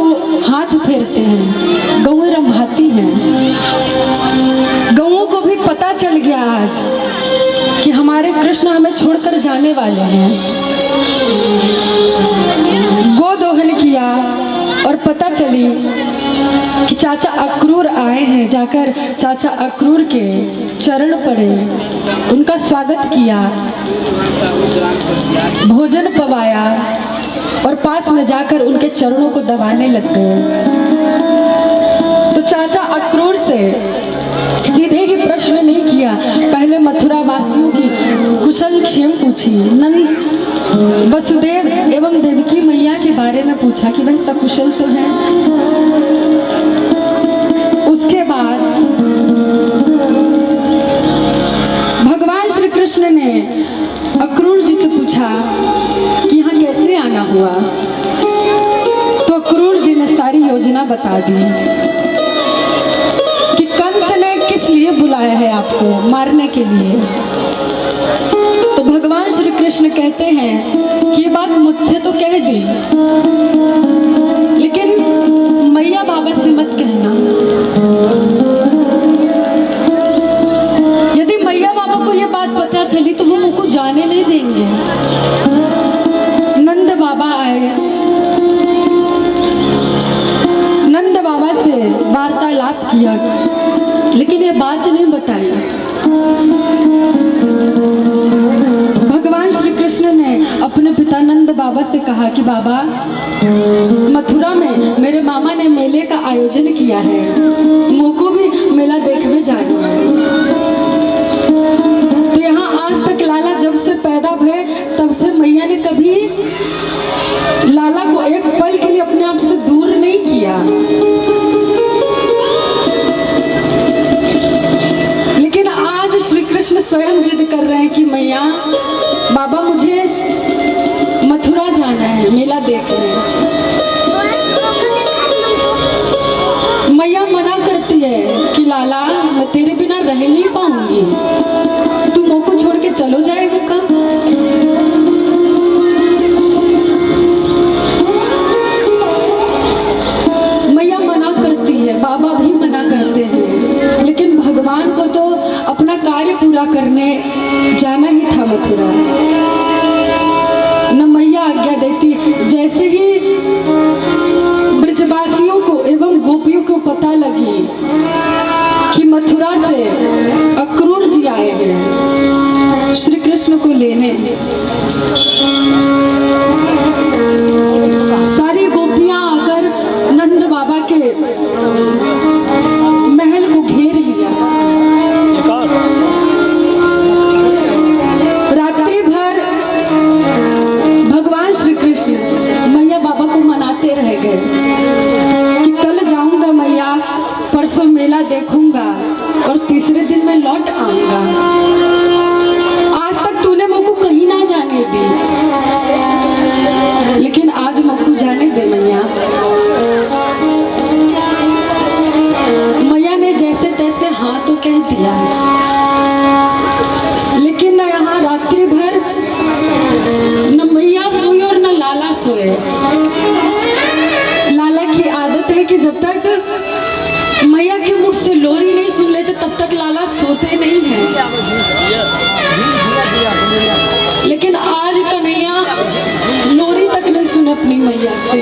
के वो हाथ फेरते हैं, गौएं रंभाती हैं। गौओं को भी पता चल गया आज कि हमारे कृष्ण हमें छोड़कर जाने वाले हैं। गोदोहन किया और पता चली कि चाचा अक्रूर आए हैं। जाकर चाचा अक्रूर के चरण पड़े, उनका स्वागत किया, भोजन पवाया और पास में जाकर उनके चरणों को दबाने लग गए। तो चाचा अक्रूर से सीधे ही प्रश्न नहीं किया, पहले मथुरा वासियों की कुशल क्षेम पूछी, नंद वसुदेव एवं देवकी मैया के बारे में पूछा कि भाई सब कुशल तो हैं। उसके बाद भगवान श्री कृष्ण ने अक्रूर जी से पूछा कि यहाँ कैसे आना हुआ। तो अक्रूर जी ने सारी योजना बता दी कि कंस ने किस लिए बुलाया है आपको, मारने के लिए। तो भगवान श्री कृष्ण कहते हैं कि ये बात मुझसे तो कह दी, लेकिन मैया बाबा से मत कहना। यदि मैया बाबा को ये बात पता चली तो वो मुझको जाने नहीं देंगे। नंद बाबा आए, नंद बाबा से वार्तालाप किया, लेकिन ये बात नहीं बताई। भगवान श्री कृष्ण ने अपने पिता नंद बाबा से कहा कि बाबा, मथुरा में मेरे मामा ने मेले का आयोजन किया है, मुझको भी मेला देखने जाना है। तो यहाँ आज तक लाला जब से पैदा भय तब से मैया ने कभी लाला को एक पल के लिए अपने आप से दूर नहीं किया। लेकिन आज श्री कृष्ण स्वयं जिद कर रहे हैं कि मैया बाबा मुझे मथुरा जाना है मेला देखने। मैया मना करती है कि लाला मैं तेरे बिना रह नहीं पाऊंगी, तू मुझ को छोड़ के चलो जाएगा कब। मैया मना करती है, बाबा भी मना करते हैं, लेकिन भगवान को तो अपना कार्य पूरा करने जाना ही था मथुरा। न मैया आज्ञा देती। जैसे ही ब्रजवासियों को एवं गोपियों को पता लगी कि मथुरा से अक्रूर जी आए हैं श्री कृष्ण को लेने, सारी गोपियां आकर नंद बाबा के महल को घेर लिया। रात्रि भर भगवान श्री कृष्ण मैया बाबा को मनाते रह गए कि कल जाऊंगा मैया, परसों मेला देखूंगा और तीसरे दिन मैं लौट आऊंगा। आज तक तूने मुझको कहीं ना जाने दी, लेकिन आज मुझको जाने दे मैया। मैया ने जैसे तैसे हाँ तो कह दिया, लेकिन न यहाँ रात्रि भर न मैया सोई और न लाला सोए। लाला की आदत है कि जब तक मैया के मुख से लोरी नहीं सुन लेते तब तक लाला सोते नहीं हैं। लेकिन आज कन्हैया लोरी तक नहीं सुने अपनी मैया से।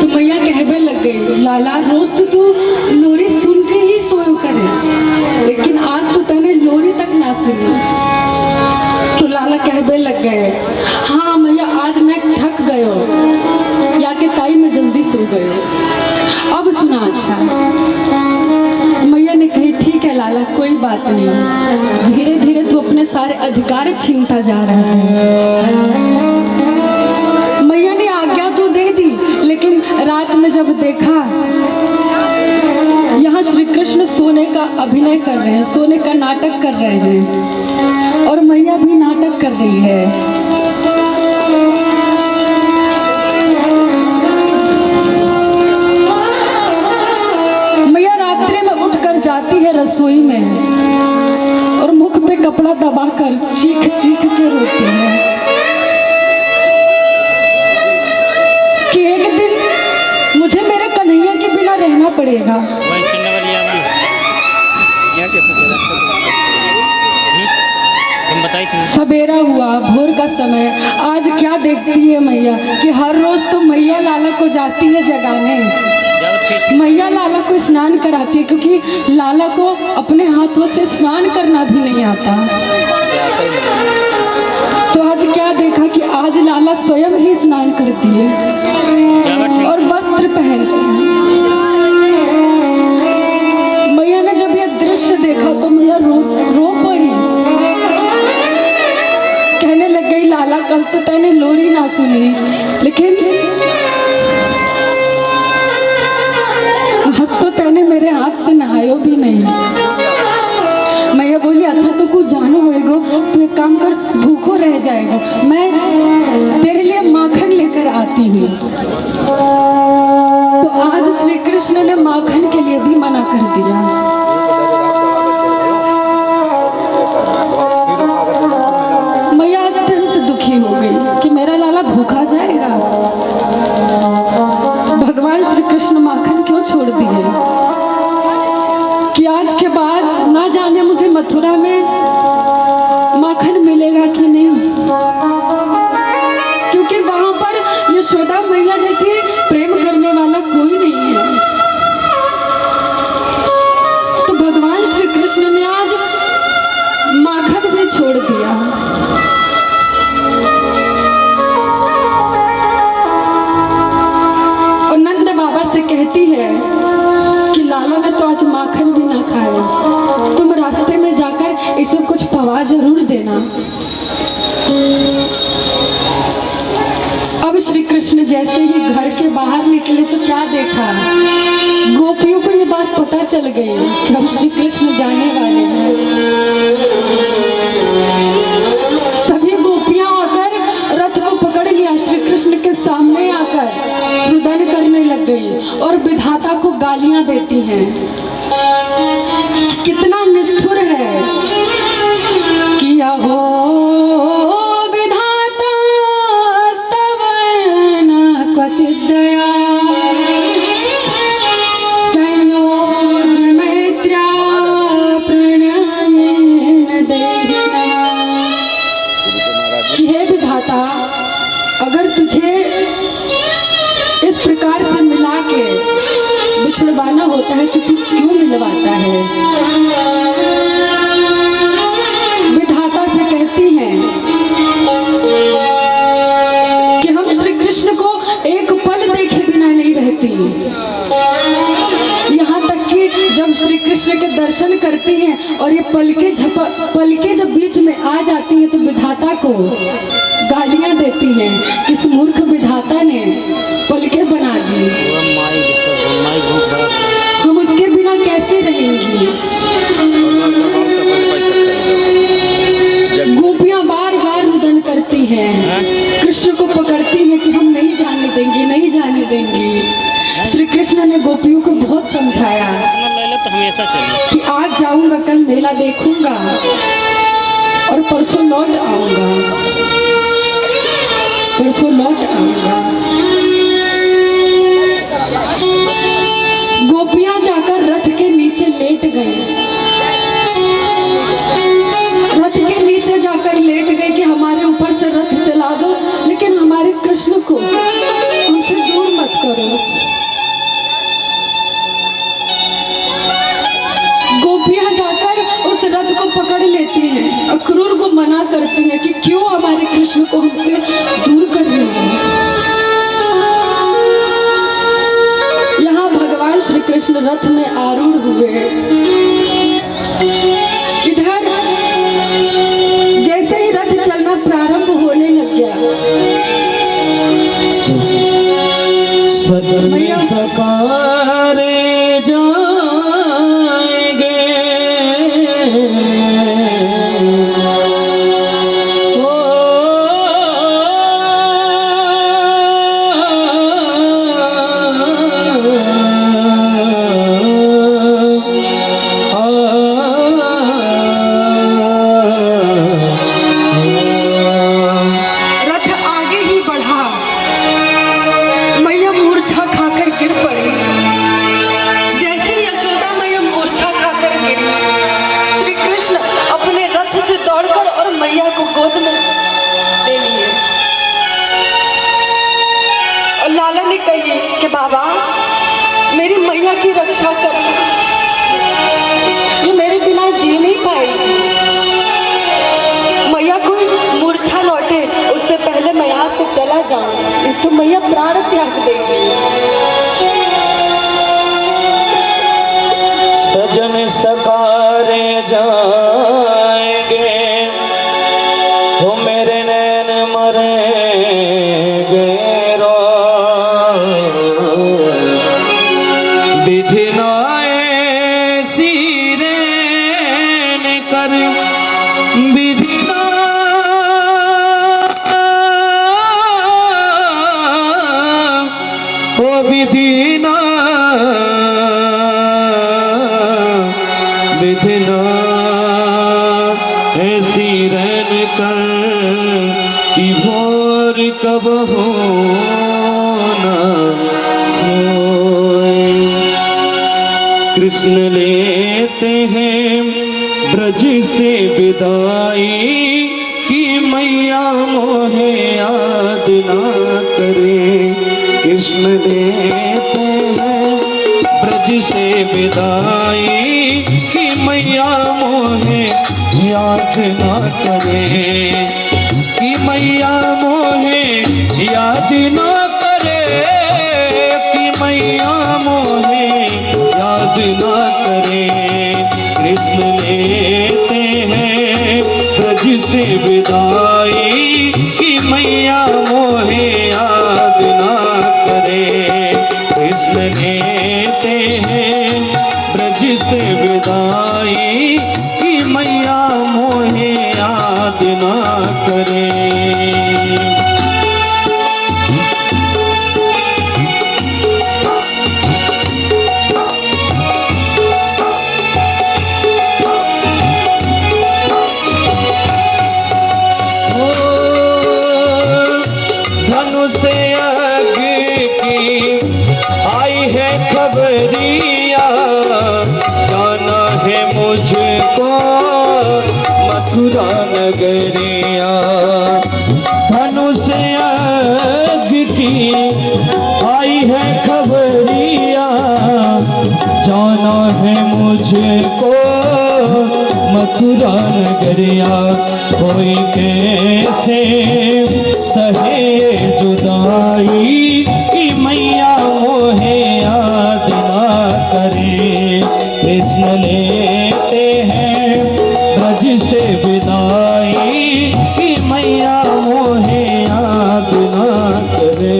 तो मैया कहने लग गई, लाला रोज तो तू लोरी सुन के ही सोयो करे, लेकिन आज तो तने लोरी तक ना सुनी। तो लाला कहने लग गए, हाँ मैया आज मैं थक गयो, या के ताई में जल्दी सो गयो। अब सुना अच्छा। मैया ने कही ठीक है लाला कोई बात नहीं, धीरे धीरे तू अपने सारे अधिकार छीनता जा रहा है। मैया ने आज्ञा तो दे दी, लेकिन रात में जब देखा यहाँ श्री कृष्ण सोने का अभिनय कर रहे हैं, सोने का नाटक कर रहे हैं और मैया भी नाटक कर रही है। मैया रात्रि में उठकर जाती है रसोई में और मुख पे कपड़ा दबाकर चीख चीख के रोती सवेरा हुआ, भोर का समय। आज क्या देखती है मैया कि हर रोज तो मैया लाला को जाती है जगाने, मैया लाला को स्नान कराती है, क्योंकि लाला को अपने हाथों से स्नान करना भी नहीं आता। तो आज क्या देखा कि आज लाला स्वयं ही स्नान करती है और वस्त्र पहनती है। मैया ने जब यह दृश्य देखा तो मैया रो पड़ी। कहने लग गई, लाला कल तो तैने लोरी ना सुनी, लेकिन हंस तो तैने मेरे हाथ से नहायो भी नहीं। मैया बोली, अच्छा तो कुछ जानो होएगो, तू एक काम कर, भूखो रह जाएगा, मैं तेरे लिए माखन लेकर आती हूँ। तो आज श्री कृष्ण ने माखन के लिए भी मना कर दिया। मैया अत्यंत दुखी हो गई कि मेरा लाला भूखा जाएगा। भगवान श्री कृष्ण माखन क्यों छोड़ दिए कि आज के बाद ना जाने मुझे मथुरा में माखन मिलेगा कि नहीं, क्योंकि वहां पर यशोदा मैया जैसे प्रेम करने वाला कोई नहीं है। तो भगवान श्री कृष्ण ने आज माखन भी छोड़ दिया। और नंद बाबा से कहती है कि लाला ने तो आज माखन भी ना खाया, तुम रास्ते में जाकर इसे कुछ पवा जरूर देना। अब श्री कृष्ण जैसे ही घर के बाहर निकले तो क्या देखा, गोपियों को ये बात पता चल गई कि अब श्री कृष्ण जाने वाले हैं। सभी गोपियां आकर रथ को पकड़ लिया, श्री कृष्ण के सामने आकर रुदन करने लग गई और विधाता को गालियां देती हैं। कितना निष्ठुर है, किया हो विधाता स्तवन क्वचित दया, संयोज मैत्र्या प्रणयन देहिना। कि हे विधाता, अगर तुझे इस प्रकार से मिला के बिछड़वाना होता है तो तू क्यों मिलवाता है। विधाता से कहती हैं कि हम श्री कृष्ण को एक पल देखे बिना नहीं रहती। यहाँ तक कि जब श्री कृष्ण के दर्शन करती हैं और ये पलके जब बीच में आ जाती हैं तो विधाता को गालियां देती हैं। इस मूर्ख विधाता ने पलके बना दी, हम उसके बिना कैसे रहेंगी। गोपियां बार बार रुदन करती हैं, कृष्ण को पकड़ती हैं कि हम नहीं जाने देंगे, नहीं जाने देंगे। श्री कृष्ण ने गोपियों को बहुत समझाया तो हमेशा कि आज जाऊंगा, कल मेला देखूंगा और परसों लौट आऊंगा, परसों लौट आऊंगा। गोपियां जाकर रथ के नीचे लेट गई, रथ के नीचे जाकर लेट गए कि हमारे ऊपर से रथ चला दो, लेकिन हमारे कृष्ण को हमसे दूर मत करो। गोपियां जाकर उस रथ को पकड़ लेती हैं, अक्रूर को मना करती हैं कि क्यों हमारे कृष्ण को हमसे दूर कर रहे हो। यहाँ भगवान श्री कृष्ण रथ में आरूढ़ हुए। इधर जैसे ही रथ चलना प्रारंभ होने लग गया, सदन सकारे जाएंगे, ना जाऊं, एक तो मैया प्राण त्याग देंगी। सजन सकारे जाएंगे तो मेरे नैन मरेंगे रो, विधि न ऐसी रैन कर, विधि न ओ विधि न विधिना ऐसी रैन कर कि भोर कब होना होए। कृष्ण लेते हैं ब्रज से विदाई कि मैया मोहे याद ना करे। कृष्ण लेते हैं ब्रज से विदाई कि मैया मोहे याद ना करे, कि मैया मोहे याद ना करे, कि मैया मोहे याद ना करे। कृष्ण लेते हैं ब्रज से विदाई कि मैया मोहे याद ना करे। कृष्ण लेते हैं ब्रज से विदाई कि मैया मोहे याद ना करे। धनुष अग्नि की आई है खबरिया, जाना है मुझको मथुरा नगरिया। धनुष अग्नि की आई है खबरिया, जाना है मुझको मथुरा नगरिया। कोई कैसे सहे जुदाई कि मैया मोहे याद ना करे। कृष्ण लेते हैं ब्रज से विदाई कि मैया मोहे याद ना करे।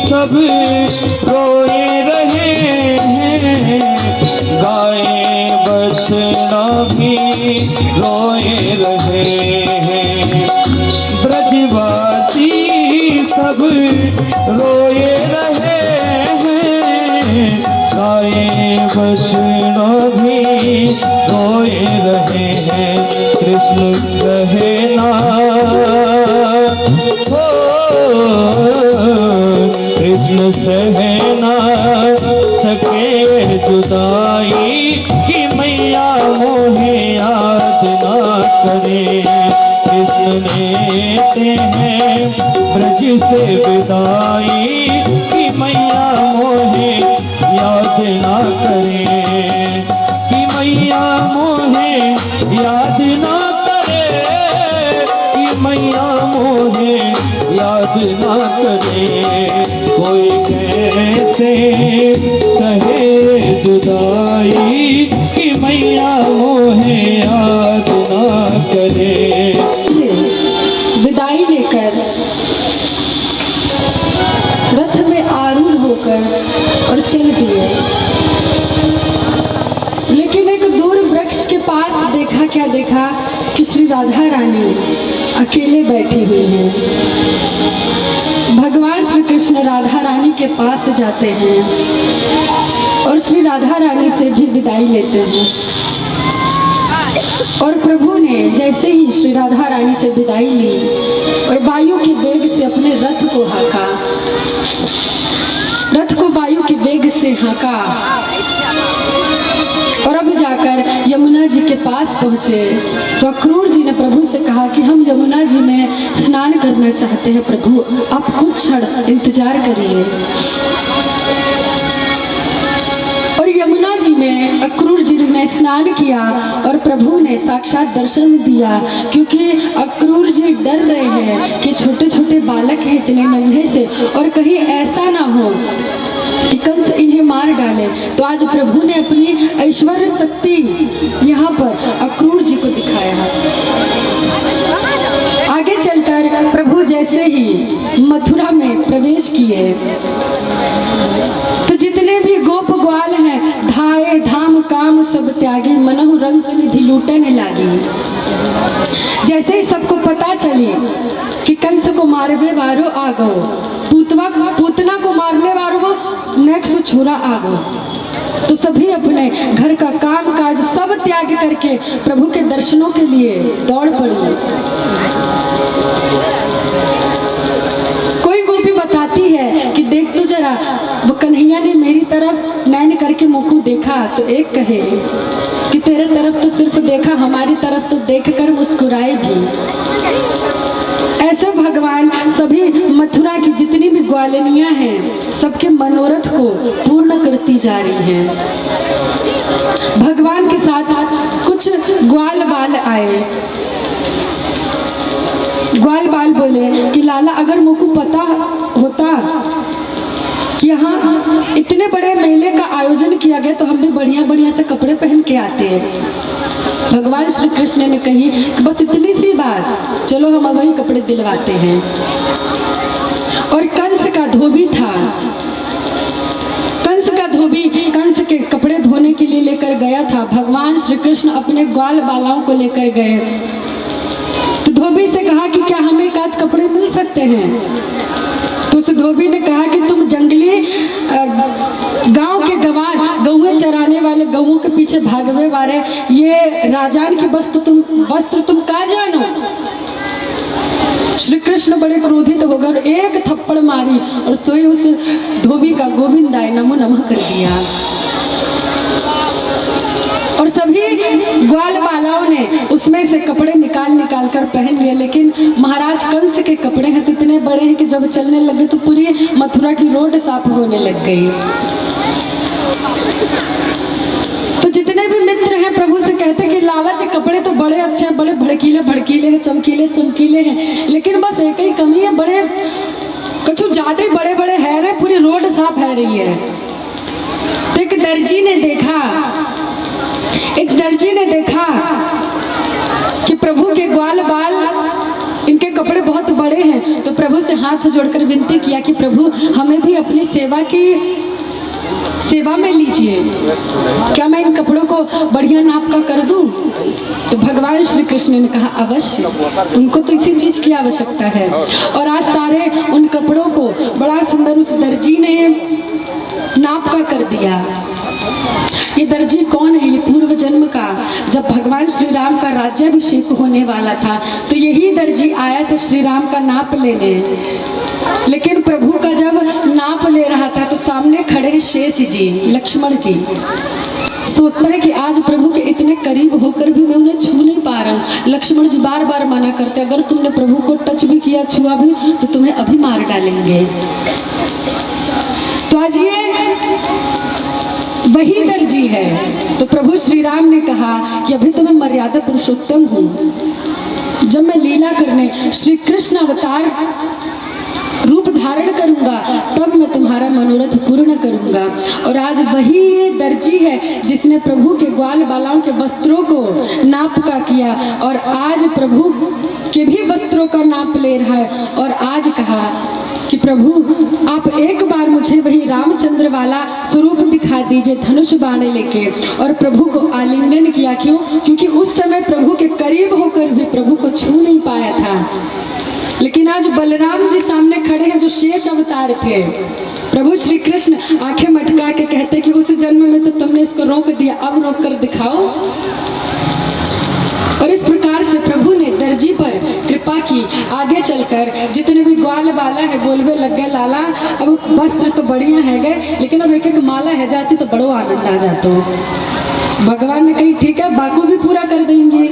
सब रोए रहे हैं, गाय बछड़ा भी रोए रहे हैं। ब्रजवासी सब रोए रहे हैं, गाय बछड़ा भी रोए रहे हैं। कृष्ण रहे ना हो, कृष्ण सह ना सके जुदाई कि मैया मोहे याद ना करे। कृष्ण लेते हैं ब्रज से विदाई कि मैया मोहे याद ना करे, कि मैया मोहे याद ना करे, कि मैया मोहे याद ना करे। कोई कैसे सहे जुदाई कि मैया मोहे याद ना करे। विदाई लेकर रथ में आरूढ़ होकर और चल दिए, लेकिन एक दूर वृक्ष के पास देखा, क्या देखा कि श्री राधा रानी अकेले बैठी हुई है। भगवान श्री कृष्ण राधा रानी के पास जाते हैं और श्री राधा रानी से भी विदाई लेते हैं। और प्रभु ने जैसे ही श्री राधा रानी से विदाई ली और वायु के वेग से अपने रथ को हाँका, रथ को वायु के वेग से हाँका और अब जाकर यमुना जी के पास पहुँचे तो अक्रूर जी ने प्रभु से कहा कि हम यमुना जी में स्नान करना चाहते हैं प्रभु, आप कुछ क्षण इंतजार करिए। और यमुना जी में अक्रूर जी ने स्नान किया और प्रभु ने साक्षात दर्शन दिया, क्योंकि अक्रूर जी डर रहे हैं कि छोटे छोटे बालक हैं इतने नन्हे से और कहीं ऐसा ना हो कि कंस इन्हें मार डाले। तो आज प्रभु ने अपनी ऐश्वर्य शक्ति यहाँ पर अक्रूर जी को दिखाया। आगे चलकर प्रभु जैसे ही मथुरा में प्रवेश किए तो जितने भी गोप ग्वाल हैं धाये धाम काम सब त्यागी, मनहु रंग निधि लूटने लागी। जैसे ही सबको पता चली कि कंस को मारवे वारो आ गो, पूतना को मारने वालों को नेक्स्ट छोरा आ गो, तो सभी अपने घर का काम काज सब त्याग करके प्रभु के दर्शनों के लिए दौड़ पड़ी। कोई गोपी बताती है कि देख तो जरा, वो कन्हैया ने मेरी तरफ नैन करके मुँह को देखा तो एक कहे कि तेरे तरफ तो सिर्फ देखा, हमारी तरफ तो देखकर मुस्कुराए भी। ऐसे भगवान सभी मथुरा की जितनी भी ग्वालिनियां हैं सबके मनोरथ को पूर्ण करती जा रही हैं। भगवान के साथ कुछ ग्वाल बाल आए। ग्वाल बाल बोले कि लाला अगर मुझको पता होता कि यहाँ इतने बड़े मेले का आयोजन किया गया तो हम भी बढ़िया बढ़िया से कपड़े पहन के आते हैं। भगवान श्री कृष्ण ने कही कि बस इतनी सी बात, चलो हम वही कपड़े दिलवाते हैं। और कंस का धोबी था, कंस का धोबी कंस के कपड़े धोने के लिए लेकर गया था। भगवान श्री कृष्ण अपने ग्वाल बालाओं को लेकर गए तो धोबी से कहा कि क्या हमें एक आध कपड़े मिल सकते हैं। तो उस धोबी ने कहा कि तुम जंगली गांव के गवार, गौए चराने वाले, गौओं के पीछे भागवे वाले ये राजान की वस्त्र तुम का जानो। श्री कृष्ण बड़े क्रोधित हो गए, एक थप्पड़ मारी और सोई उस धोबी का गोविंदाय नमो नमः कर दिया। और सभी ग्वाल बालाओं ने उसमें से कपड़े निकाल कर पहन लिए, लेकिन महाराज कंस के कपड़े हैं तो इतने बड़े हैं कि जब चलने लगे तो पूरी मथुरा की रोड साफ होने लग गई। तो जितने भी मित्र हैं प्रभु से कहते कि लाला जी कपड़े तो बड़े अच्छे हैं, बड़े भड़कीले हैं, चमकीले हैं, लेकिन बस एक ही कमी है, बड़े कुछ ज्यादा बड़े है रे, पूरी रोड साफ है रही है। तो एक दर्जी ने देखा कि प्रभु के ग्वाल बाल इनके कपड़े बहुत बड़े हैं, तो प्रभु से हाथ जोड़कर विनती किया कि प्रभु हमें भी अपनी सेवा में लीजिए, क्या मैं इन कपड़ों को बढ़िया नाप का कर दूं। तो भगवान श्री कृष्ण ने कहा अवश्य, उनको तो इसी चीज की आवश्यकता है। और आज सारे उन कपड़ों को बड़ा सुंदर उस दर्जी ने नाप का कर दिया। ये दर्जी कौन है? ये पूर्व जन्म का, जब भगवान श्री राम का राज्याभिषेक होने वाला था तो यही दर्जी आया था श्री राम का नाप लेने। लेकिन प्रभु का जब नाप ले रहा था तो सामने खड़े हैं शेष जी, लक्ष्मण जी। सोचता है कि आज प्रभु के इतने करीब होकर भी मैं उन्हें छू नहीं पा रहा हूँ। लक्ष्मण जी बार बार मना करते, अगर तुमने प्रभु को टच भी किया, छुआ भी, तो तुम्हें अभी मार डालेंगे। तो आज ये वही दर्जी है। तो प्रभु श्री राम ने कहा कि अभी तो मैं मर्यादा पुरुषोत्तम हूँ, जब मैं लीला करने श्री कृष्ण अवतार रूप धारण करूंगा तब मैं तुम्हारा मनोरथ पूर्ण करूंगा। और आज वही ये दर्जी है जिसने प्रभु के ग्वाल बालाओं के वस्त्रों को नाप का किया और आज प्रभु के भी वस्त्रों का नाप ले रहा है। और आज कहा कि प्रभु आप एक बार मुझे वही रामचंद्र वाला स्वरूप दिखा दीजिए, धनुष बाण लेके। और प्रभु को आलिंगन किया। क्यों? क्योंकि उस समय प्रभु के करीब होकर भी प्रभु को छू नहीं पाया था। लेकिन आज बलराम जी सामने खड़े हैं जो शेष अवतार थे। प्रभु श्री कृष्ण आंखें मटका के कहते कि उस जन्म में तो तुमने इसको रोक दिया, अब रोक कर दिखाओ। और इस प्रकार से प्रभु ने दर्जी पर कृपा की। आगे चलकर जितने भी ग्वाल वाला है बोलवे लग गए, लाला अब वस्त्र तो बढ़िया है गए, लेकिन अब एक एक माला है जाती तो बड़ो आनंद आ जाता। भगवान ने कही ठीक है, बाकू भी पूरा कर देंगे।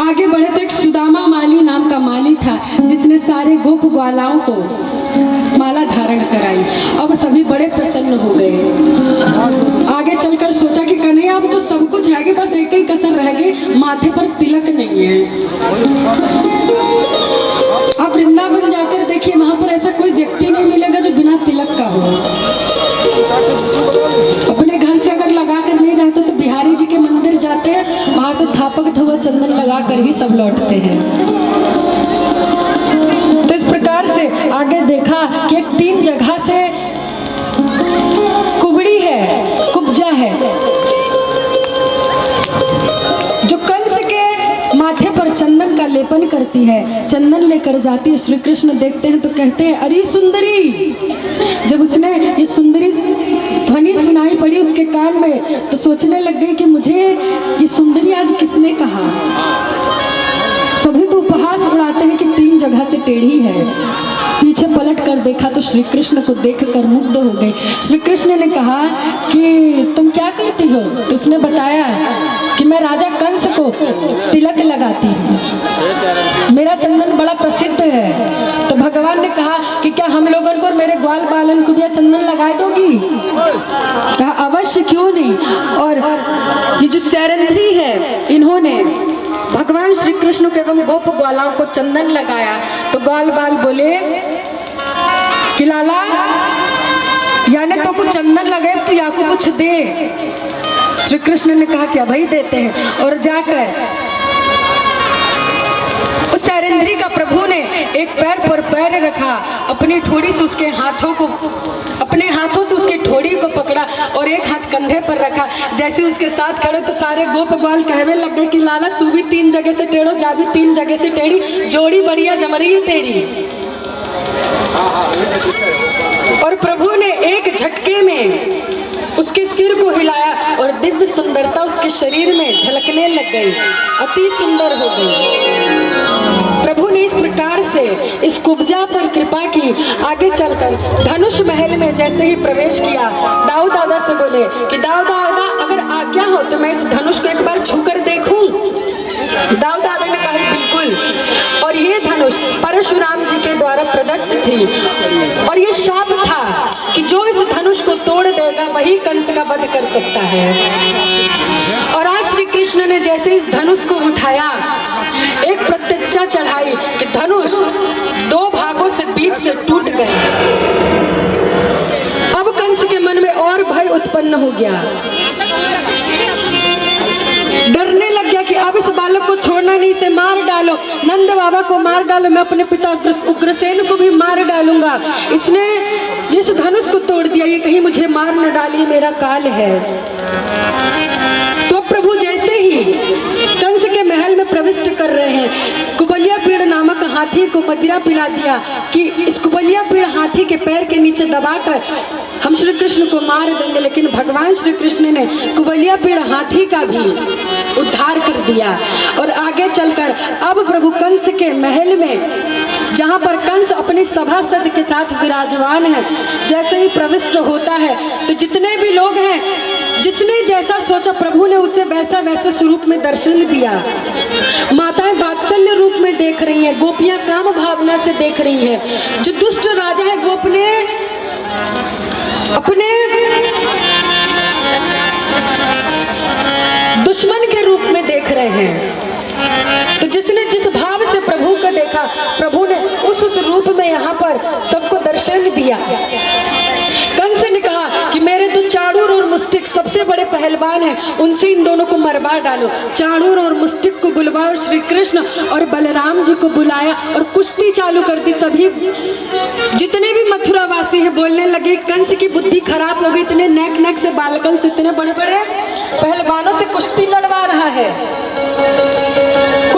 आगे बढ़े तो एक सुदामा माली नाम का माली था, जिसने सारे गोप ग्वालाओं को माला धारण कराई। अब सभी बड़े प्रसन्न हो गए। आगे चलकर सोचा कि कन्हैया अब तो सब कुछ है, बस एक ही कसर रह गई, माथे पर तिलक नहीं है। आप वृंदावन जाकर देखिए, वहां पर ऐसा कोई व्यक्ति नहीं मिलेगा जो बिना तिलक का हो। अपने घर से अगर लगा कर नहीं जाते तो बिहारी जी के मंदिर जाते हैं, वहां से थापक धुआ चंदन लगा कर ही सब लौटते हैं। तो इस प्रकार से आगे देखा कि एक 3 जगह से कुबड़ी है, कुब्जा है, जो कंस के माथे पर चंदन का लेपन करती है, चंदन लेकर जाती है। श्री कृष्ण देखते हैं तो कहते हैं अरे सुंदरी। जब उसने ये सुंदरी ध्वनि सुनाई पड़ी उसके कान में, तो सोचने लग गई कि मुझे ये सुंदरी आज किसने कहा। सभी तो उपहास उड़ाते हैं कि 3 जगह से टेढ़ी है। पीछे पलट कर देखा तो श्री कृष्ण को देखकर मुग्ध हो गई। श्री कृष्ण ने कहा कि तुम क्या करती हो? तो उसने बताया कि मैं राजा कंस को तिलक लगाती हूँ, मेरा चंदन बड़ा प्रसिद्ध है। तो भगवान ने कहा कि क्या हम लोगों को और मेरे ग्वाल बालन को भी चंदन लगा दोगी? कहा अवश्य, क्यों नहीं। और ये जो सैरंध्री है, इन्होंने भगवान श्री कृष्ण के एवं गोप ग्वालाओं को चंदन लगाया। तो ग्वाल बाल बोले कि लाला यानी तो कुछ चंदन लगे तो या को कुछ दे। श्री कृष्ण ने कहा कि अभी देते हैं। और जाकर उस सैरंध्री का प्रभु ने एक पैर पर पैर रखा, अपनी ठोड़ी से उसके हाथों को, अपने हाथों से उसकी ठोड़ी को पकड़ा और एक हाथ कंधे पर रखा। जैसे उसके साथ खड़े तो सारे गोप ग्वाल कहने लग गए कि लाला तू भी 3 जगह से टेढ़ो, जा भी 3 जगह से टेढ़ी, जोड़ी बढ़िया जम रही है तेरी। और प्रभु ने एक झटके में उसके सिर को हिलाया और दिव्य सुंदरता उसके शरीर में झलकने लग गई, अति सुंदर हो गई। प्रभु ने इस प्रकार से इस कुब्जा पर कृपा की। आगे चलकर धनुष महल में जैसे ही प्रवेश किया, दाऊ दादा से बोले कि दाऊ दादा अगर आज्ञा हो तो मैं इस धनुष को एक बार छूकर देखूं। दाऊ दादा ने कहा बिल्कुल। और ये धनुष परशुराम जी के द्वारा प्रदत्त थी और ये शाप था कि जो इस धनुष को तोड़ देगा वही कंस का वध कर सकता है। और आज श्री कृष्ण ने जैसे इस धनुष को उठाया, एक प्रतिज्ञा चढ़ाई कि धनुष 2 भागों से बीच से टूट गए। अब कंस के मन में और भय उत्पन्न हो गया, डरने लग गया कि अब इस बालक को छोड़ना नहीं, इसे मार डालो, नंद बाबा को मार डालो, मैं अपने पिता उग्रसेन को भी मार डालूंगा। इसने इस धनुष को तोड़ दिया, ये कहीं मुझे मार न डाली, मेरा काल है। तो प्रभु जैसे ही कंस के महल में प्रविष्ट कर रहे हैं, कुबलिया पीड़ नामक हाथी को मदिरा पिला दिया कि इस कुबलिया पीड़ हाथी के पैर के नीचे दबाकर हम श्री कृष्ण को मार देंगे। लेकिन भगवान श्री कृष्ण ने कुबलिया पीड़ हाथी का भी उद्धार कर दिया। और आगे चलकर अब प्रभु कंस के महल में, जहां पर कंस अपने सभासद के साथ विराजमान है, जैसे ही प्रविष्ट होता है तो जितने भी लोग हैं, जिसने जैसा सोचा प्रभु ने उसे वैसा वैसा स्वरूप में दर्शन दिया। माताएं वात्सल्य रूप में देख रही हैं, गोपियां काम भावना से देख रही हैं। जो दुष्ट राजा है वो अपने दुश्मन के रूप में देख रहे हैं। तो जिसने जिस भाव से प्रभु को देखा, प्रभु ने उस रूप में यहाँ पर सबको दर्शन दिया। कंस ने कहा कि मेरे तो चाणूर और मुष्टिक सबसे बड़े पहलवान हैं, उनसे इन दोनों को मरवा डालो। चाणूर और मुष्टिक को बुलवाया और श्री कृष्ण और बलराम जी को बुलाया और कुश्ती चालू कर दी। सभी जितने भी मथुरा वासी हैं बोलने लगे कंस की बुद्धि खराब हो गई, इतने नेक नेक से बालकन से इतने बड़े बड़े पहलवानों से कुश्ती लड़वा रहा है।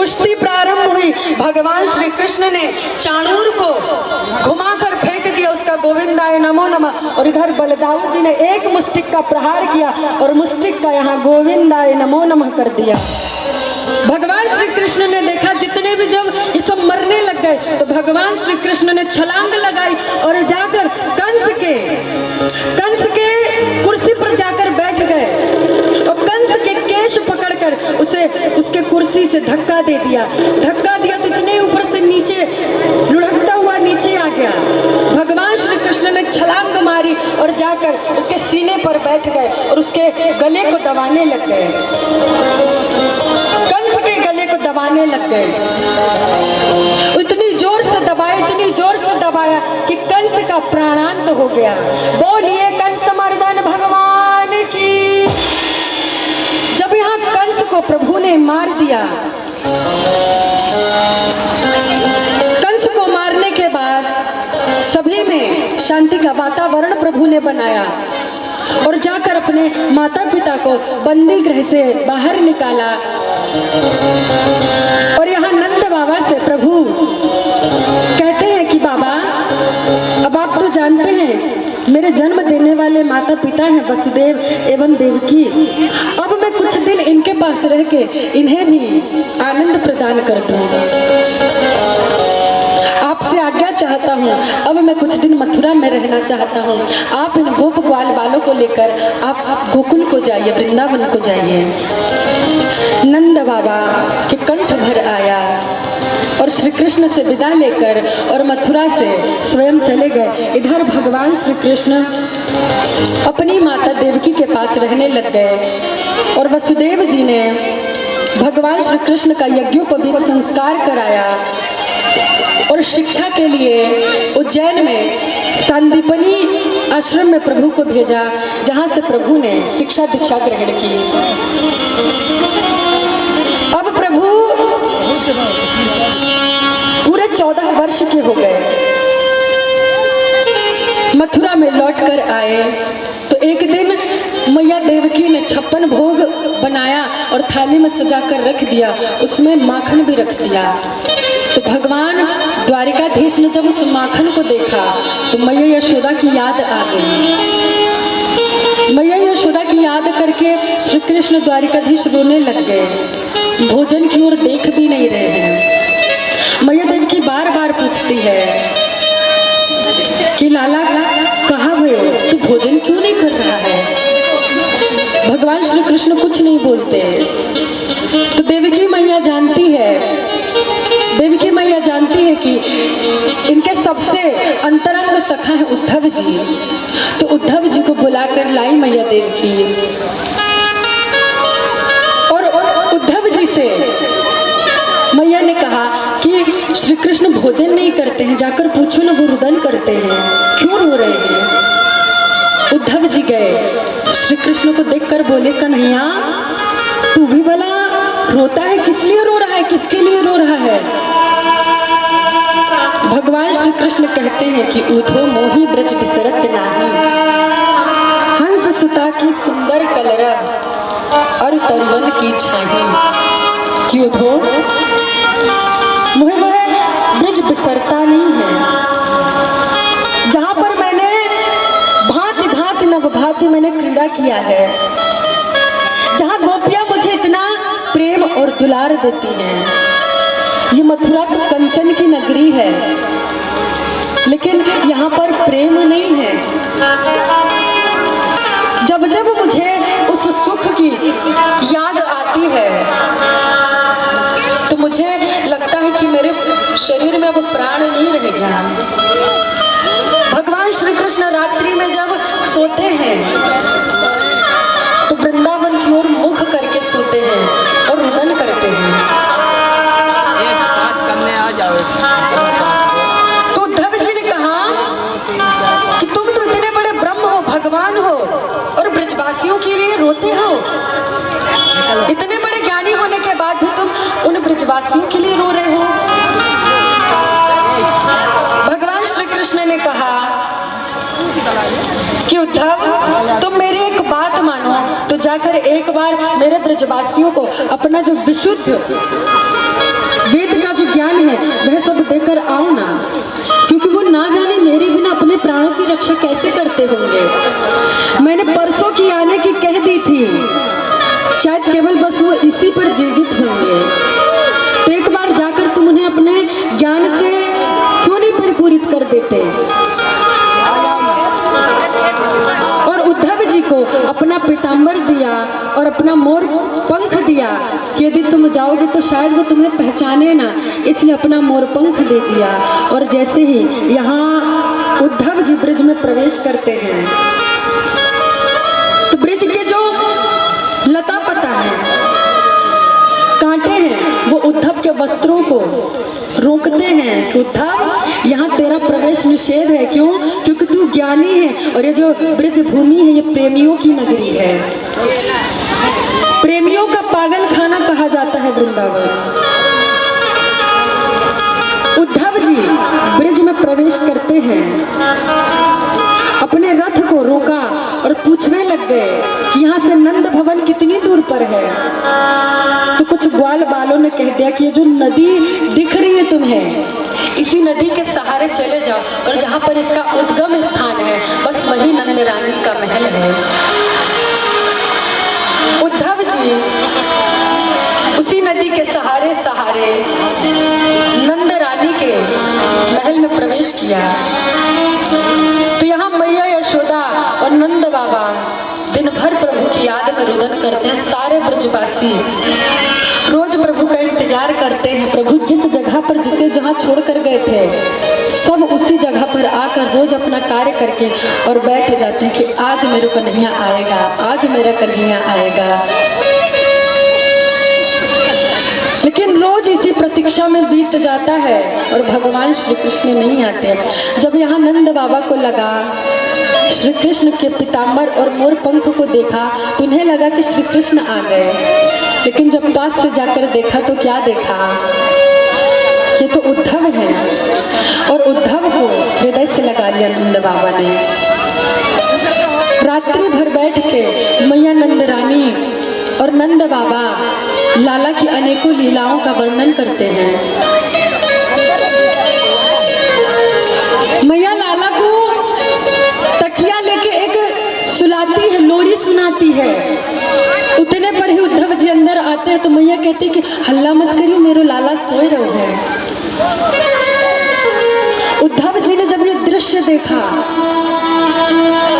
कुश्ती प्रारंभ हुई। भगवान श्री कृष्ण ने चाणूर को घुमाकर फेंक दिया, उसका गोविंदाय नमो नमः। और इधर बलदाऊ जी ने एक मुष्टिक का प्रहार किया और मुष्टिक का यहाँ गोविंदाय नमो नमः कर दिया। भगवान श्री कृष्ण ने देखा जितने भी जब ये सब मरने लग गए तो भगवान श्री कृष्ण ने छलांग लगाई और जाकर कंस के कुर्सी पर जाकर बैठ गए और कंस के केश पकड़कर उसे उसके कुर्सी से धक्का दिया तो इतने ऊपर से नीचे लुढ़कता हुआ नीचे आ गया। भगवान श्री कृष्ण ने छलांग मारी और जाकर उसके सीने पर बैठ गए और उसके गले को दबाने लग गए, गले को दबाने लग गए। इतनी जोर से दबाया कि कंस का प्राणांत हो गया। बोलिए कंस मर्दन भगवान की। जब यहाँ कंस को प्रभु ने मार दिया, कंस को मारने के बाद सभी में शांति का वातावरण प्रभु ने बनाया और जाकर अपने माता पिता को बंदी गृह से बाहर निकाला। और यहाँ नंद बाबा से प्रभु कहते हैं कि बाबा, अब आप तो जानते हैं मेरे जन्म देने वाले माता पिता हैं वसुदेव एवं देवकी। अब मैं कुछ दिन इनके पास रह के इन्हें भी आनंद प्रदान कर दूं। आपसे आज्ञा चाहता हूँ, अब मैं कुछ दिन मथुरा में रहना चाहता हूँ। आप इन गोप ग्वाल बालों को लेकर आप गोकुल को जाइए, वृंदावन को जाइए। नंद बाबा के कंठ भर आया और श्री कृष्ण से विदा लेकर और मथुरा से स्वयं चले गए। इधर भगवान श्री कृष्ण अपनी माता देवकी के पास रहने लग गए और वसुदेव जी ने भगवान श्री कृष्ण का यज्ञोपवीत संस्कार कराया और शिक्षा के लिए उज्जैन में संदीपनी आश्रम में प्रभु को भेजा, जहां से प्रभु ने शिक्षा दीक्षा ग्रहण की। अब प्रभु पूरे 14 वर्ष के हो गए। मथुरा में लौटकर आए तो एक दिन मैया देवकी ने 56 भोग बनाया और थाली में सजाकर रख दिया, उसमें माखन भी रख दिया। तो भगवान द्वारिकाधीश ने जब उस माखन को देखा तो मैया यशोदा की याद आ गई। मैया यशोदा की याद करके श्री कृष्ण द्वारिकाधीश रोने लग गए, भोजन की ओर देख भी नहीं रहे हैं। मैया देवकी बार बार पूछती है कि लाला कहाँ हुए, तू भोजन क्यों नहीं कर रहा है? भगवान श्री कृष्ण कुछ नहीं बोलते। तो देवकी मैया जानती है कि इनके सबसे अंतरंग सखा है उद्धव जी। तो उद्धव जी को बुलाकर लाई मैया देवकी और उद्धव जी से मैया ने कहा कि श्री कृष्ण भोजन नहीं करते हैं, जाकर पूछो ना, वो रुदन करते हैं, क्यों रो रहे हैं? उद्धव जी गए, श्री कृष्ण को देखकर बोले, कन्हैया तू भी भला रोता है, किस लिए रो रहा है, किसके लिए रो रहा है? भगवान श्री कृष्ण कहते हैं कि उधो मोही ब्रज बिसरत नाही, हंस सुता की सुंदर कलरव और तरुवन की छाही। कि उधो मोहे ब्रज बिसरता नहीं है, जहां पर मैंने भांति भांति नवभांति मैंने क्रीड़ा किया है, जहां गोपियां मुझे इतना प्रेम और दुलार देती हैं। ये मथुरा तो कंचन की नगरी है, लेकिन यहाँ पर प्रेम नहीं है। जब जब मुझे उस सुख की याद आती है तो मुझे लगता है कि मेरे शरीर में अब प्राण नहीं रहेगा। भगवान श्री कृष्ण रात्रि में जब सोते हैं तो वृंदावन की ओर मुख करके सोते हैं और रुदन करते हैं। तो उद्धव जी ने कहा कि तुम तो इतने बड़े ब्रह्म हो, भगवान हो, और ब्रजवासियों के लिए रोते हो। इतने बड़े ज्ञानी होने के बाद भी तुम उन ब्रजवासियों के लिए रो रहे हो। भगवान श्री कृष्ण ने कहा कि उद्धव तुम मेरी एक बात मानो, तो जाकर एक बार मेरे ब्रजवासियों को अपना जो विशुद्ध वेद का जो ज्ञान है वह सब देकर आओ ना, क्योंकि वो ना जाने मेरे बिना अपने प्राणों की रक्षा कैसे करते होंगे। मैंने परसों की आने की कह दी थी, शायद केवल बस वो इसी पर जीवित होंगे। तो एक बार जाकर तुम उन्हें अपने ज्ञान से क्यों नहीं परिपूरित कर देते। और उद्धव जी को अपना पीताम्बर दिया और अपना मोर पंख दिया कि यदि तुम जाओगे तो शायद वो तुम्हें पहचाने ना, इसलिए अपना मोर पंख दे दिया। और जैसे ही यहाँ उद्धव जी ब्रिज में प्रवेश करते हैं तो ब्रिज के जो लता पता है, कांटे हैं, वो उद्धव के वस्त्रों को रोकते हैं कि उद्धव यहाँ तेरा प्रवेश निषेध है। क्यों? क्योंकि तू ज्ञानी है और ये जो ब्रिज भूमि है ये प्रेमियों की नगरी है, प्रेमियों का पागल खाना कहा जाता है वृंदावन। उद्धव जी ब्रिज में प्रवेश करते हैं, अपने रथ को रोका और पूछने लग गए कि यहाँ से नंद भवन कितनी दूर पर है। तो कुछ ग्वाल बालों ने कह दिया कि ये जो नदी दिख रही है तुम्हें, इसी नदी के सहारे चले जाओ और जहाँ पर इसका उद्गम स्थान है बस वही नंद रानी का महल है। उद्धव जी उसी नदी के सहारे सहारे नंद रानी के महल में प्रवेश किया। तो यहाँ मैया यशोदा और नंद बाबा दिन भर प्रभु की याद में रुदन करते हैं। सारे ब्रजवासी रोज प्रभु का इंतजार करते हैं। प्रभु जिस जगह पर जिसे जहाँ छोड़ कर गए थे सब उसी जगह पर आकर रोज अपना कार्य करके और बैठ जाते हैं कि आज मेरा कन्हैया आएगा, आज मेरा कन्हैया आएगा। लेकिन रोज इसी प्रतीक्षा में बीत जाता है और भगवान श्री कृष्ण नहीं आते। जब यहाँ नंद बाबा को लगा, श्री कृष्ण के पीताम्बर और मोर पंख को देखा तो उन्हें लगा कि श्री कृष्ण आ गए। लेकिन जब पास से जाकर देखा तो क्या देखा, ये तो उद्धव है। और उद्धव को हृदय से लगा लिया नंद बाबा ने। रात्रि भर बैठ के मैया नंद रानी और नंद बाबा लाला की अनेकों लीलाओं का वर्णन करते हैं। मैया लाला को तकिया लेके एक सुलाती है, लोरी सुनाती है। उतने पर ही उद्धव जी अंदर आते हैं तो मैया कहती है कि हल्ला मत करिए, मेरे लाला सोए रहो है। उद्धव जी ने जब ये दृश्य देखा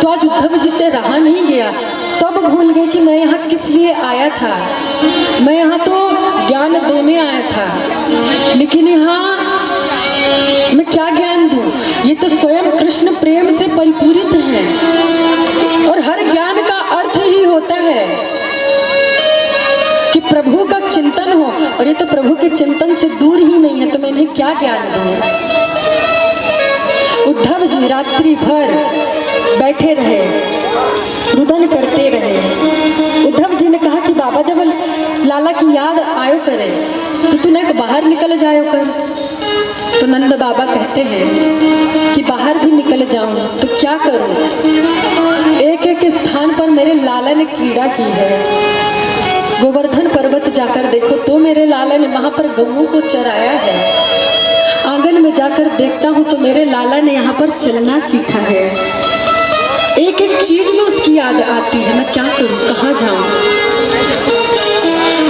तो आज उद्धव जी से रहा नहीं गया। सब भूल गए कि मैं यहाँ किस लिए आया था। मैं यहाँ तो ज्ञान देने आया था, लेकिन यहाँ मैं क्या ज्ञान दूं? ये तो स्वयं कृष्ण प्रेम से परिपूरित है और हर ज्ञान का अर्थ ही होता है कि प्रभु का चिंतन हो, और ये तो प्रभु के चिंतन से दूर ही नहीं है, तो मैं इन्हें क्या ज्ञान दूं? उद्धव जी रात्रि भर बैठे रहे, रुदन करते रहे। उद्धव जी ने कहा कि बाबा जब लाला की याद आयो करे तो तूने बाहर निकल जायो कर। तो नंद बाबा कहते हैं कि बाहर भी निकल जाऊं तो क्या करूं, एक एक स्थान पर मेरे लाला ने क्रीड़ा की है। गोवर्धन पर्वत जाकर देखो तो मेरे लाला ने वहां पर गऊ को चराया है। आंगन में जाकर देखता हूँ तो मेरे लाला ने यहाँ पर चलना सीखा है। एक एक चीज में उसकी याद आती है, मैं क्या करूँ, कहाँ जाऊँ।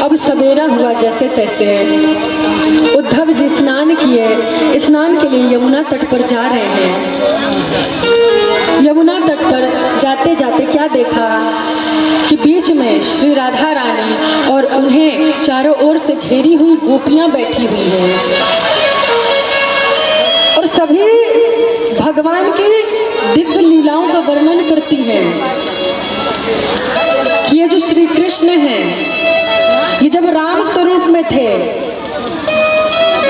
अब सवेरा हुआ जैसे तैसे उद्धव जी स्नान किए, स्नान के लिए यमुना तट पर जा रहे हैं। यमुना तट पर जाते जाते क्या देखा कि बीच में श्री राधा रानी और उन्हें चारों ओर से घेरी हुई गोपियां बैठी हुई हैं और सभी भगवान की दिव्य लीलाओं का वर्णन करती हैं कि ये जो श्री कृष्ण हैं ये जब राम स्वरूप में थे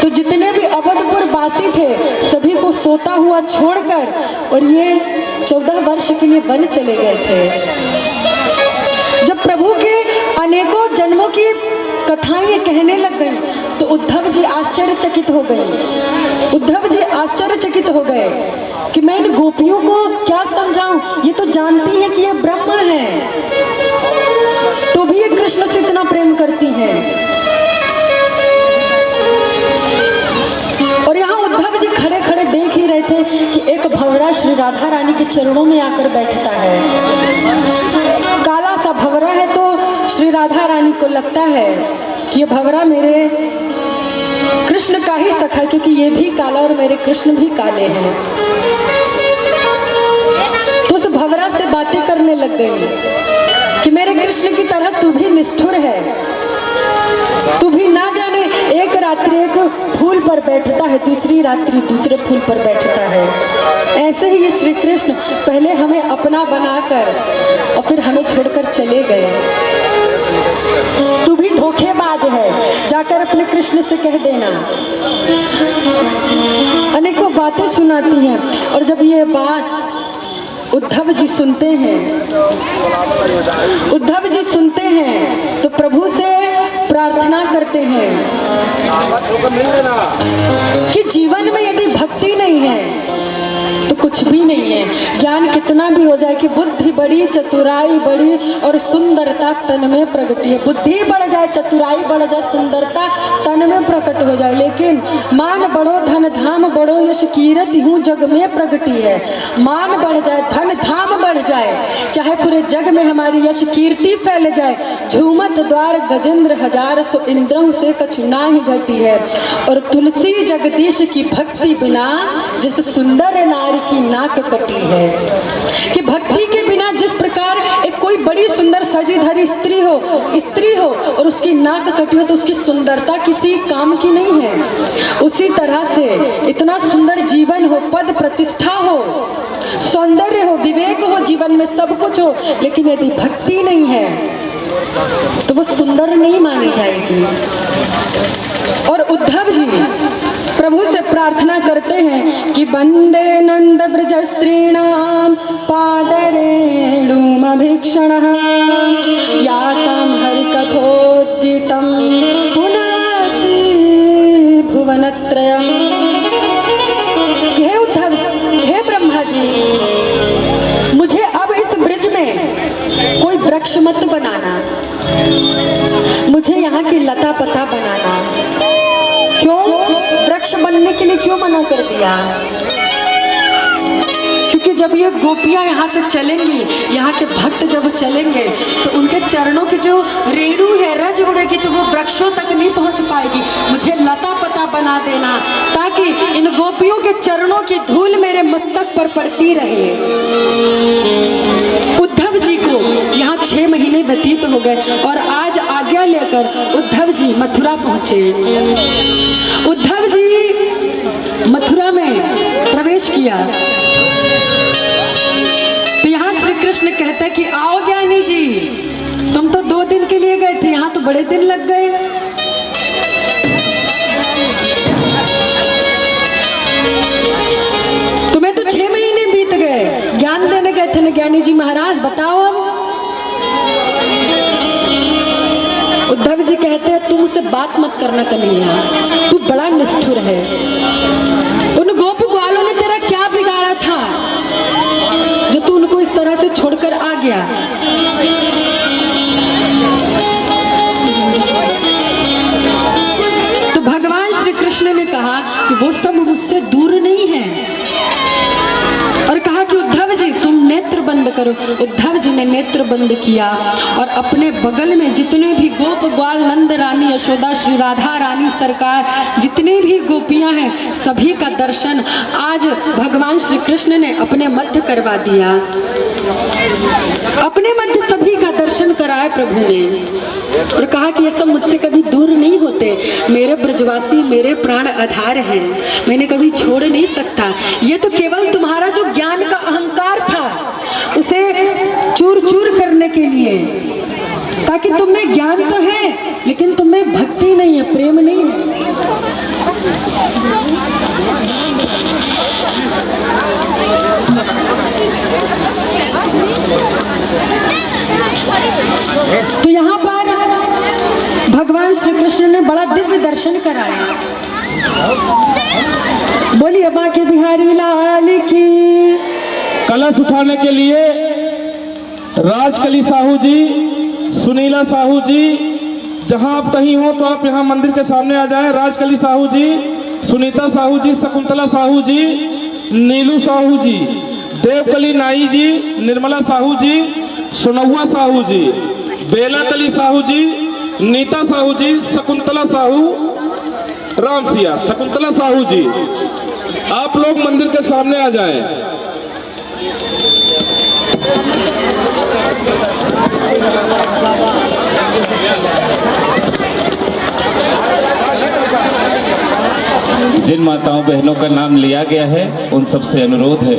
तो जितने भी अवधपुर वासी थे सभी को सोता हुआ छोड़कर और ये 14 वर्ष के लिए वन चले गए थे। जब प्रभु के अनेकों जन्मों की कथाएं ये कहने लग गई तो उद्धव जी आश्चर्यचकित हो गए। उद्धव जी आश्चर्यचकित हो गए कि मैं इन गोपियों को क्या समझाऊं, ये तो जानती है कि ये ब्रह्म है तो भी ये कृष्ण से इतना प्रेम करती हैं। भंवरा श्री राधा रानी के चरणों में आकर बैठता है। काला सा भंवरा है तो श्री राधा रानी को लगता है कि ये भंवरा मेरे कृष्ण का ही सखा है, क्योंकि ये भी काला और मेरे कृष्ण भी काले हैं। तो उस भंवरा से बातें करने लग गई कि मेरे कृष्ण की तरह तू भी निष्ठुर है, तू भी ना जाने एक रात्रि एक फूल पर बैठता है, दूसरी रात्रि दूसरे फूल पर बैठता है। ऐसे ही ये श्री कृष्ण पहले हमें अपना बनाकर और फिर हमें छोड़कर चले गए। तू भी धोखेबाज है, जाकर अपने कृष्ण से कह देना। अनेकों बातें सुनाती हैं और जब ये बात उद्धव जी सुनते हैं तो प्रभु से प्रार्थना करते हैं कि जीवन में यदि भक्ति नहीं है तो कुछ भी नहीं है। ज्ञान कितना भी हो जाए कि बुद्धि बड़ी, चतुराई बड़ी और सुंदरता तन में प्रगटी है। बुद्धि बढ़ जाए, चतुराई बढ़ जाए, सुंदरता तन में प्रकट हो जाए, लेकिन मान बढ़ो धन धाम बढ़ो यश कीरत यूं जग में प्रगटी है। मान बढ़ जाए, धन धाम बढ़ जाए, चाहे पूरे जग में हमारी यश कीर्ति फैल जाए, झूमत द्वार गजेंद्र हजार सो इंद्रों से कछु ना ही घटी है। और तुलसी जगदीश की भक्ति बिना जिस सुंदर नारी की नाक कटी है। कि भक्ति के बिना जिस प्रकार एक कोई बड़ी सुंदर सजी धरी स्त्री हो और उसकी नाक कटी हो तो उसकी सुंदरता किसी काम की नहीं है। उसी तरह से इतना सुंदर जीवन हो, पद प्रतिष्ठा हो, सौंदर्य हो, विवेक हो, जीवन में सब कुछ हो, लेकिन यदि भक्ति नहीं है तो वो सुंदर नहीं मानी जाएगी। और उद्धव जी प्रभु से प्रार्थना करते हैं कि वंदे नंद ब्रज स्त्रीणाम पादरेणुम भीक्षणः यासां हरि कथोद्गीतं पुनाति भुवनत्रयम्। हे उद्धव, हे ब्रह्मा जी, मुझे अब इस ब्रिज में कोई वृक्ष मत बनाना, मुझे यहाँ की लता पता बनाना। क्यों वृक्ष बनने के लिए क्यों मना कर दिया? क्योंकि जब ये गोपियां यहाँ से चलेंगी, यहाँ के भक्त जब चलेंगे तो उनके चरणों की जो रेणु है रज उड़ेगी तो वो वृक्षों तक नहीं पहुँच पाएगी। मुझे लता पता बना देना ताकि इन गोपियों के चरणों की धूल मेरे मस्तक पर पड़ती रहे। उद्धव जी को यहाँ 6 महीने व्यतीत हो गए और आज आज्ञा लेकर उद्धव जी मथुरा पहुँचे। उद्धव जी मथुरा में प्रवेश किया तो यहाँ श्री कृष्ण कहते हैं कि आओ ज्ञानी जी, तुम तो 2 दिन के लिए गए थे, यहाँ तो बड़े दिन लग गए। तुम्हें तो 6 महीने बीत गए, ज्ञान देने गए थे ना ज्ञानी जी महाराज, बताओ अब। उद्धव जी कहते हैं तुम उसे बात मत करना कन्हैया, तू बड़ा निष्ठुर है। उन गोप ग्वालों ने तेरा क्या बिगाड़ा था जो तू उनको इस तरह से छोड़कर आ गया? तो भगवान श्री कृष्ण ने कहा कि वो सब मुझसे दूर नहीं है और कहा कि उद्धव जी तुम नेत्र बंद करो। उद्धव जी ने नेत्र बंद किया और अपने बगल में जितने भी गोप ग्वाल, नंद रानी, यशोदा, श्री राधा रानी सरकार, जितने भी गोपियां हैं, सभी का दर्शन आज भगवान श्री कृष्ण ने अपने मध्य करवा दिया। अपने मध्य सभी का दर्शन कराया प्रभु ने और कहा कि ये सब मुझसे कभी दूर नहीं होते, मेरे ब्रजवासी मेरे प्राण आधार हैं, मैंने कभी छोड़ नहीं सकता। ये तो केवल तुम्हारा जो ज्ञान का अहंकार था उसे चूर चूर करने के लिए, ताकि तुम में ज्ञान तो है लेकिन तुम में भक्ति नहीं है, प्रेम नहीं है। तो यहाँ पर भगवान श्री कृष्ण ने बड़ा दिव्य दर्शन कराया। बोलिए बांके बिहारी लाल की। कलश उठाने के लिए राजकली साहू जी, सुनीला साहू जी, जहां आप कहीं हो तो आप यहां मंदिर के सामने आ जाएं। राजकली साहू जी, सुनीता साहू जी, शकुंतला साहू जी, नीलू साहू जी, देवकली नाई जी, निर्मला साहू जी, सुनौआ साहू जी, बेलाकली साहू जी, नीता साहू जी, शकुंतला साहू, राम सिया, शकुंतला साहू जी, आप लोग मंदिर के सामने आ जाएं। जिन माताओं बहनों का नाम लिया गया है उन सबसे अनुरोध है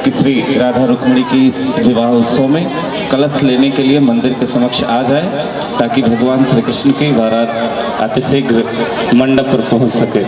कि श्री राधा रुक्मिणी की इस विवाह उत्सव में कलश लेने के लिए मंदिर के समक्ष आ जाए, ताकि भगवान श्री कृष्ण की बारात अतिशीघ्र मंडप पर पहुंच सके।